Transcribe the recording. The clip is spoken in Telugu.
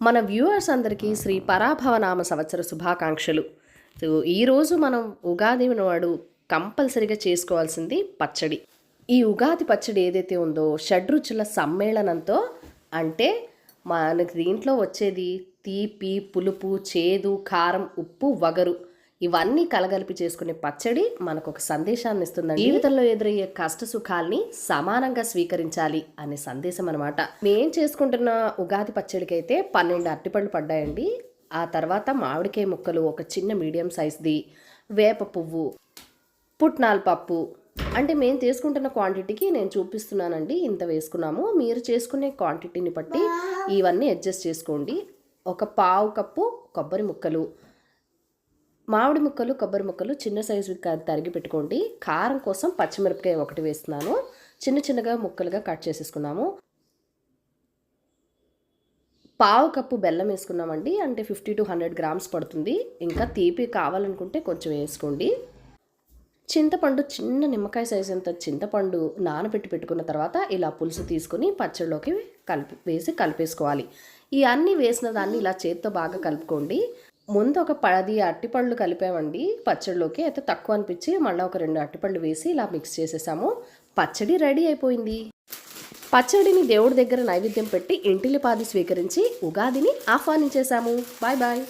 మన వ్యూవర్స్ అందరికీ శ్రీ పరాభవనామ సంవత్సర శుభాకాంక్షలు. సో ఈరోజు మనం ఉగాది నాడు కంపల్సరీగా చేసుకోవాల్సింది పచ్చడి. ఈ ఉగాది పచ్చడి ఏదైతే ఉందో షడ్రుచుల సమ్మేళనంతో, అంటే మనకి దీంట్లో వచ్చేది తీపి, పులుపు, చేదు, కారం, ఉప్పు, వగరు ఇవన్నీ కలగలిపి చేసుకునే పచ్చడి మనకు ఒక సందేశాన్ని ఇస్తుందండి. జీవితంలో ఎదురయ్యే కష్ట సుఖాల్ని సమానంగా స్వీకరించాలి అనే సందేశం అనమాట. నేను చేసుకుంటున్న ఉగాది పచ్చడికి అయితే 12 అరటిపళ్ళు పడ్డాయండి. ఆ తర్వాత మామిడికాయ ముక్కలు ఒక చిన్న మీడియం సైజ్ది, వేప పువ్వు, పుట్నాల పప్పు. అంటే మేము తీసుకుంటున్న క్వాంటిటీకి నేను చూపిస్తున్నానండి, ఇంత వేసుకున్నాము. మీరు చేసుకునే క్వాంటిటీని బట్టి ఇవన్నీ అడ్జస్ట్ చేసుకోండి. ఒక పావు కప్పు కొబ్బరి ముక్కలు, మామిడి ముక్కలు, కొబ్బరి ముక్కలు చిన్న సైజు తరిగి పెట్టుకోండి. కారం కోసం పచ్చిమిరపకాయ ఒకటి వేస్తున్నాను. చిన్నగా ముక్కలుగా కట్ చేసేసుకున్నాము. పావు కప్పు బెల్లం వేసుకున్నామండి. అంటే 50 to 100 గ్రామ్స్ పడుతుంది. ఇంకా తీపి కావాలనుకుంటే కొంచెం వేసుకోండి. చింతపండు, చిన్న నిమ్మకాయ సైజు అంత చింతపండు నానబెట్టి పెట్టుకున్న తర్వాత ఇలా పులుసు తీసుకొని పచ్చడిలోకి కలిపేసుకోవాలి. ఈ అన్నీ వేసిన దాన్ని ఇలా చేత్తో బాగా కలుపుకోండి. ముందు ఒక 10 అరటిపళ్ళు కలిపామండి పచ్చడిలోకి. అయితే తక్కువ అనిపించి మళ్ళీ ఒక 2 అరటిపళ్ళు వేసి ఇలా మిక్స్ చేసేసాము. పచ్చడి రెడీ అయిపోయింది. పచ్చడిని దేవుడి దగ్గర నైవేద్యం పెట్టి ఇంటిలిపాది స్వీకరించి ఉగాదిని ఆహ్వానించేశాము. Bye bye.